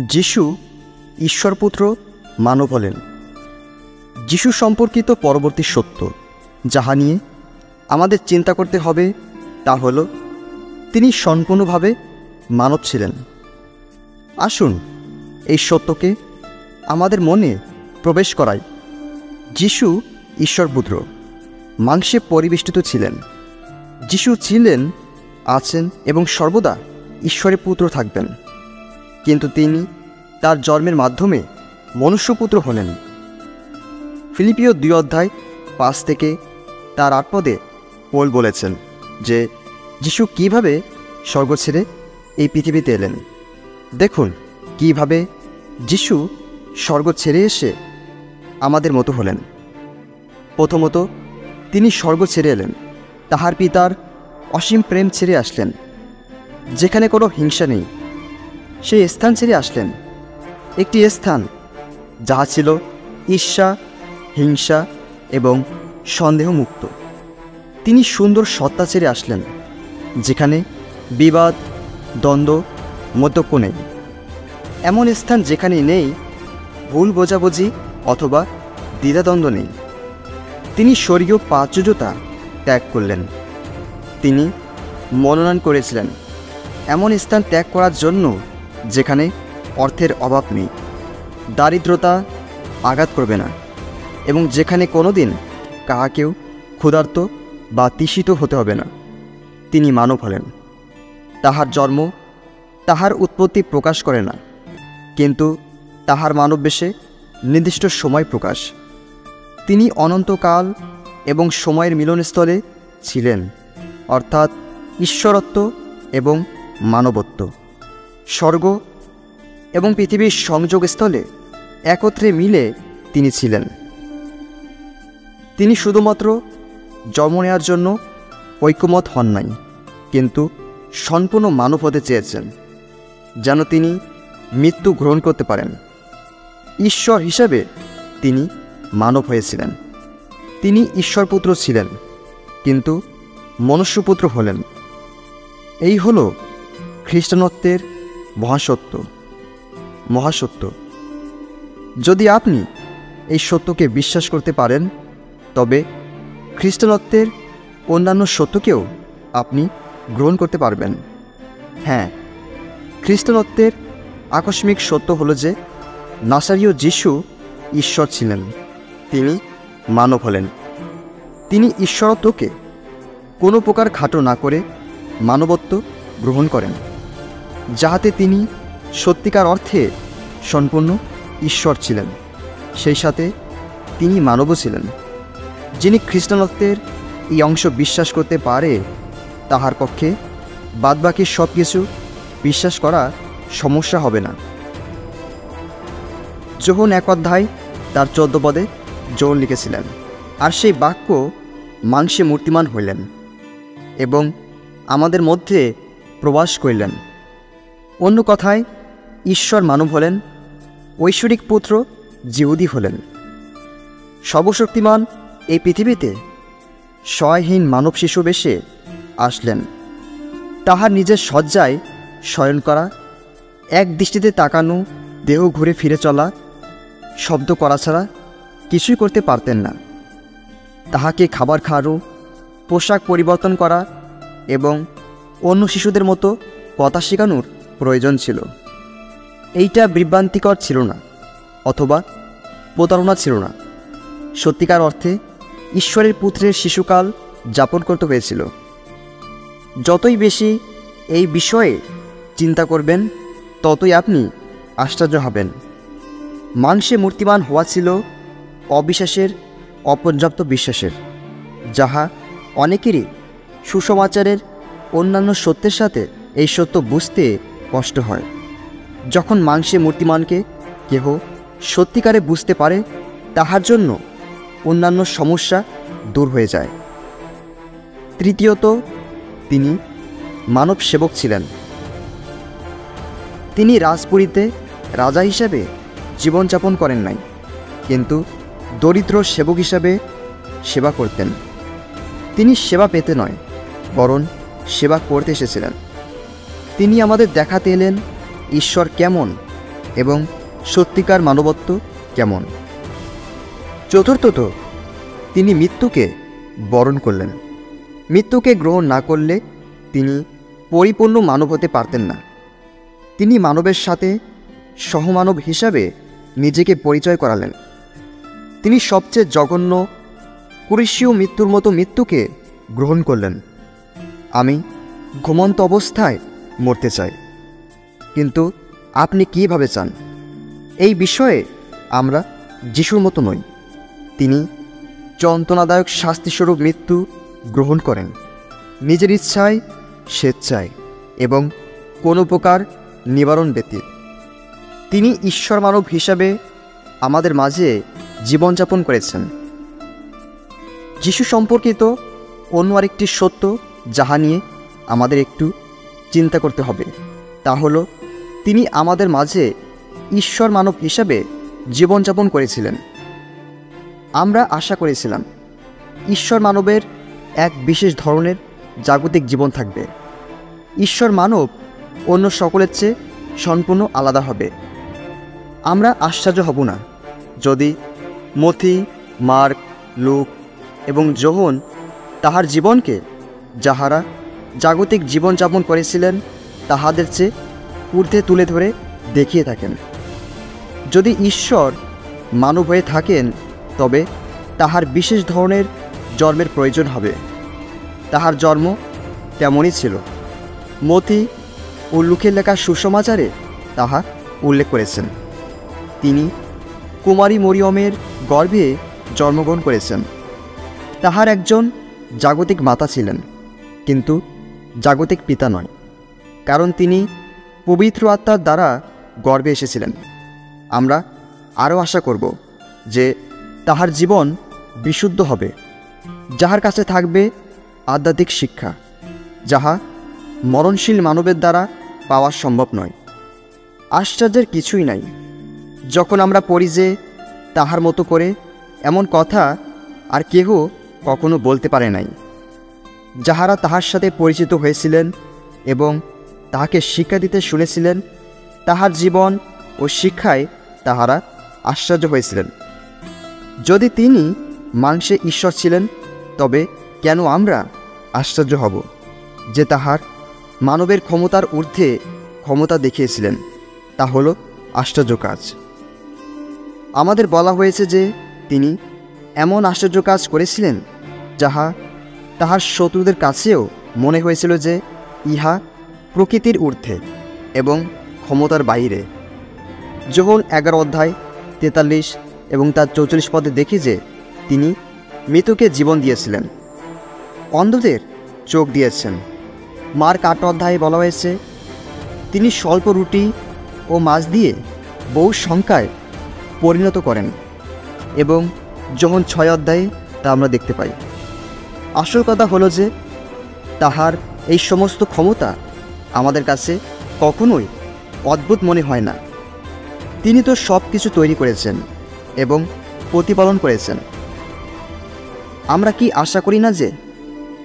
যিশু ঈশ্বরপুত্র মানব হলেন। যিশু সম্পর্কিত পরবর্তী সত্য যাহা নিয়ে আমাদের চিন্তা করতে হবে তা হল তিনি সম্পূর্ণভাবে মানব ছিলেন। আসুন এই সত্যকে আমাদের মনে প্রবেশ করাই। যিশু ঈশ্বরপুত্র মাংসে পরিবেষ্টিত ছিলেন। যিশু ছিলেন, আছেন এবং সর্বদা ঈশ্বরের পুত্র থাকবেন, কিন্তু তিনি তার জন্মের মাধ্যমে মনুষ্যপুত্র হলেন। ফিলিপিও 2:5-8 পৌল বলেছেন যে যিশু কিভাবে স্বর্গ ছেড়ে এই পৃথিবীতে এলেন। দেখুন কিভাবে যিশু স্বর্গ ছেড়ে এসে আমাদের মতো হলেন। প্রথমত তিনি স্বর্গ ছেড়ে এলেন, তাহার পিতার অসীম প্রেম ছেড়ে আসলেন। যেখানে কোনো হিংসা নেই সেই স্থান ছেড়ে আসলেন, একটি স্থান যাহা ছিল ঈর্ষা, হিংসা এবং সন্দেহমুক্ত। তিনি সুন্দর সত্তা ছেড়ে আসলেন, যেখানে বিবাদ, দ্বন্দ্ব, মতৈক্য নেই। এমন স্থান যেখানে নেই ভুল বোঝাবুঝি অথবা দ্বিধাদ্বন্দ্ব নেই। তিনি স্বর্গীয় প্রাচুর্যতা ত্যাগ করলেন। তিনি মনোনয়ন করেছিলেন এমন স্থান ত্যাগ করার জন্য যেখানে অর্থের অভাব নেই, দারিদ্রতা আঘাত করবে না এবং যেখানে কোনো দিন কাহাকেও ক্ষুধার্ত বা তৃষিত হতে হবে না। তিনি মানব হলেন। তাহার জন্ম, তাহার উৎপত্তি প্রকাশ করে না, কিন্তু তাহার মানব বেশে নির্দিষ্ট সময় প্রকাশ। তিনি অনন্তকাল এবং সময়ের মিলনস্থলে ছিলেন, অর্থাৎ ঈশ্বরত্ব এবং মানবত্ব, স্বর্গ এবং পৃথিবীর সংযোগস্থলে একত্রে মিলে তিনি ছিলেন। তিনি শুধুমাত্র জন্ম নেওয়ার জন্য ঐক্যমত হন নাই, কিন্তু সম্পূর্ণ মানব হতে চেয়েছেন যেন তিনি মৃত্যু গ্রহণ করতে পারেন। ঈশ্বর হিসাবে তিনি মানব হয়েছিলেন। তিনি ঈশ্বরপুত্র ছিলেন, কিন্তু মনুষ্যপুত্র হলেন। এই হল খ্রিস্টানত্বের মহাসত্য। যদি আপনি এই সত্যকে বিশ্বাস করতে পারেন, তবে খ্রিস্টানত্বের অন্যান্য সত্যকেও আপনি গ্রহণ করতে পারবেন। হ্যাঁ, খ্রিস্টানত্বের আকস্মিক সত্য হল যে নাসারীয় যিশু ঈশ্বর ছিলেন, তিনি মানব হলেন। তিনি ঈশ্বরত্বকে কোনো প্রকার খাটো না করে মানবত্ব গ্রহণ করেন, যাহাতে তিনি সত্যিকার অর্থে সম্পূর্ণ ঈশ্বর ছিলেন, সেই সাথে তিনি মানবও ছিলেন। যিনি খ্রিস্টানত্বের এই অংশ বিশ্বাস করতে পারে, তাহার পক্ষে বাদবাকি সব কিছু বিশ্বাস করা সমস্যা হবে না। যোহন 1:14 যোহন লিখেছিলেন, আর সেই বাক্য মাংসে মূর্তিমান হইলেন এবং আমাদের মধ্যে প্রবাস করিলেন। অন্য কথায় ঈশ্বর মানব হলেন, ঐশ্বরিক পুত্র যিহুদি হলেন। সর্বশক্তিমান এই পৃথিবীতে সহায়হীন মানব শিশু বেশে আসলেন। তাহার নিজের শয্যায় শয়ন করা, এক দৃষ্টিতে তাকানো, দেহ ঘুরে ফিরে চলা, শব্দ করা ছাড়া কিছুই করতে পারতেন না। তাহাকে খাবার খাওয়ানো, পোশাক পরিবর্তন করা এবং অন্য শিশুদের মতো কথা শেখানোর প্রয়োজন ছিল। এইটা বিভ্রান্তিকর ছিল না অথবা প্রতারণা ছিল না। সত্যিকার অর্থে ঈশ্বরের পুত্রের শিশুকাল যাপন করতে হয়েছিল। যতই বেশি এই বিষয়ে চিন্তা করবেন, ততই আপনি আশ্চর্য হবেন। মাংসে মূর্তিমান হওয়া ছিল অবিশ্বাসের অপর্যাপ্ত বিশ্বাসের, যাহা অনেকেরই সুসমাচারের অন্যান্য সত্যের সাথে এই সত্য বুঝতে কষ্ট হয়। যখন মাংসে মূর্তিমানকে কেহ সত্যিকারে বুঝতে পারে, তাহার জন্য অন্যান্য সমস্যা দূর হয়ে যায়। তৃতীয়ত, তিনি মানব সেবক ছিলেন। তিনি রাজপুরীতে রাজা হিসাবে জীবনযাপন করেন নাই, কিন্তু দরিদ্র সেবক হিসাবে সেবা করতেন। তিনি সেবা পেতে নয়, বরং সেবা করতে এসেছিলেন। তিনি আমাদের দেখাতে এলেন ঈশ্বর কেমন এবং সত্যিকার মানবত্ব কেমন। চতুর্থত, তিনি মৃত্যুকে বরণ করলেন। মৃত্যুকে গ্রহণ না করলে তিনি পরিপূর্ণ মানব হতে পারতেন না। তিনি মানবের সাথে সহমানব হিসাবে নিজেকে পরিচয় করালেন। তিনি সবচেয়ে জঘন্য কুরিশীয় মৃত্যুর মতো মৃত্যুকে গ্রহণ করলেন। আমি ঘুমন্ত অবস্থায় মরতে চাই, কিন্তু আপনি কীভাবে চান? এই বিষয়ে আমরা যিশুর মতো নই। তিনি যন্ত্রণাদায়ক শাস্তিস্বরূপ মৃত্যু গ্রহণ করেন, নিজের ইচ্ছায়, স্বেচ্ছায় এবং কোনো প্রকার নিবারণ ব্যতীত। তিনি ঈশ্বর মানব হিসাবে আমাদের মাঝে জীবনযাপন করেছেন। যিশু সম্পর্কিত অন্য আরেকটি সত্য যাহা নিয়ে আমাদের একটু চিন্তা করতে হবে, তা হলো তিনি আমাদের মাঝে ঈশ্বর মানব হিসাবে জীবনযাপন করেছিলেন। আমরা আশা করেছিলাম ঈশ্বর মানবের এক বিশেষ ধরনের জাগতিক জীবন থাকবে। ঈশ্বর মানব অন্য সকলের চেয়ে সম্পূর্ণ আলাদা হবে। আমরা আশ্চর্য হব না যদি মথি, মার্ক, লুক এবং যোহন তাহার জীবনকে, যাহারা জাগতিক জীবনযাপন করেছিলেন, তাহাদের চেয়ে ঊর্ধ্বে তুলে ধরে দেখিয়ে থাকেন। যদি ঈশ্বর মানব হয়ে থাকেন, তবে তাহার বিশেষ ধরনের জন্মের প্রয়োজন হবে। তাহার জন্ম তেমনই ছিল। মথি ও লুকের লেখা সুসমাচারে তাহা উল্লেখ করেছেন। তিনি কুমারী মরিয়মের গর্ভে জন্মগ্রহণ করেছেন। তাহার একজন জাগতিক মাতা ছিলেন, কিন্তু জাগতিক পিতা নয়, কারণ তিনি পবিত্র আত্মার দ্বারা গর্ভে এসেছিলেন। আমরা আরও আশা করব যে তাহার জীবন বিশুদ্ধ হবে, যাহার কাছে থাকবে আধ্যাত্মিক শিক্ষা, যাহা মরণশীল মানবের দ্বারা পাওয়া সম্ভব নয়। আশ্চর্যের কিছুই নাই যখন আমরা পড়ি যে তাহার মতো করে এমন কথা আর কেহ কখনো বলতে পারে নাই। যাহারা তাহার সাথে পরিচিত হয়েছিলেন এবং তাহাকে শিক্ষা দিতে শুনেছিলেন, তাহার জীবন ও শিক্ষায় তাহারা আশ্চর্য হয়েছিলেন। যদি তিনি মাংসে ঈশ্বর ছিলেন, তবে কেন আমরা আশ্চর্য হব যে তাহার মানবের ক্ষমতার ঊর্ধ্বে ক্ষমতা দেখিয়েছিলেন? তা হল আশ্চর্য কাজ। আমাদের বলা হয়েছে যে তিনি এমন আশ্চর্য কাজ করেছিলেন যাহা তাহার শত্রুদের কাছেও মনে হয়েছিল যে ইহা প্রকৃতির ঊর্ধ্বে এবং ক্ষমতার বাইরে। যোহন 11:43 এবং তার 44 পদে দেখি যে তিনি মৃতকে জীবন দিয়েছিলেন, অন্ধদের চোখ দিয়েছেন। মার্ক 8 বলা হয়েছে তিনি স্বল্প রুটি ও মাছ দিয়ে বহু সংখ্যায় পরিণত করেন, এবং যোহন 6 তা আমরা দেখতে পাই। আসল কথা হলো যে তাহার এই সমস্ত ক্ষমতা আমাদের কাছে কখনোই অদ্ভুত মনে হয় না। তিনি তো সব কিছু তৈরি করেছেন এবং প্রতিপালন করেছেন। আমরা কি আশা করি না যে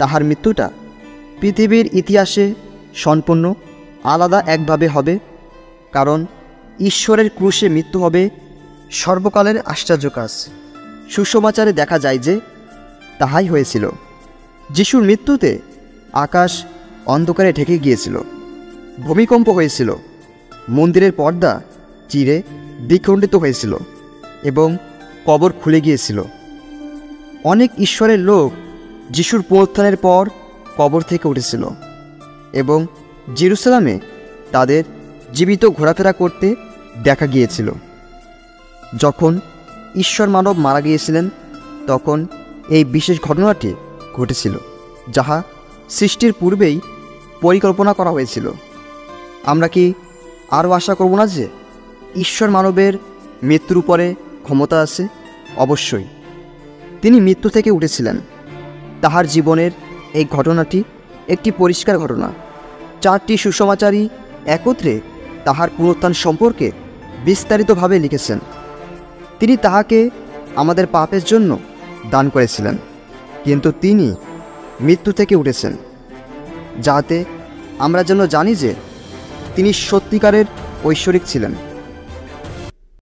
তাহার মৃত্যুটা পৃথিবীর ইতিহাসে সম্পূর্ণ আলাদা একভাবে হবে? কারণ ঈশ্বরের ক্রুশে মৃত্যু হবে সর্বকালের আশ্চর্য কাজ। সুসমাচারে দেখা যায় যে তাহাই হয়েছিল। যিশুর মৃত্যুতে আকাশ অন্ধকারে ঢেকে গিয়েছিল, ভূমিকম্প হয়েছিল, মন্দিরের পর্দা চিরে দ্বিখণ্ডিত হয়েছিল এবং কবর খুলে গিয়েছিল। অনেক ঈশ্বরের লোক যিশুর পুনরুত্থানের পর কবর থেকে উঠেছিল এবং জেরুসালেমে তাদের জীবিত ঘোরাফেরা করতে দেখা গিয়েছিল। যখন ঈশ্বর মানব মারা গিয়েছিলেন, তখন এই বিশেষ ঘটনাটি ঘটেছিল, যাহা সৃষ্টির পূর্বেই পরিকল্পনা করা হয়েছিল। আমরা কি আরও আশা করব না যে ঈশ্বর মানবের মৃত্যুর উপরে ক্ষমতা আছে? অবশ্যই। তিনি মৃত্যু থেকে উঠেছিলেন। তাহার জীবনের এই ঘটনাটি একটি পরিষ্কার ঘটনা। 4টি সুসমাচারী একত্রে তাহার পুনরুত্থান সম্পর্কে বিস্তারিতভাবে লিখেছেন। তিনি তাহাকে আমাদের পাপের জন্য দান করেছিলেন, কিন্তু তিনি মৃত্যু থেকে উঠেছেন, যাতে আমরা যেন জানি যে তিনি সত্যিকারের ঐশ্বরিক ছিলেন।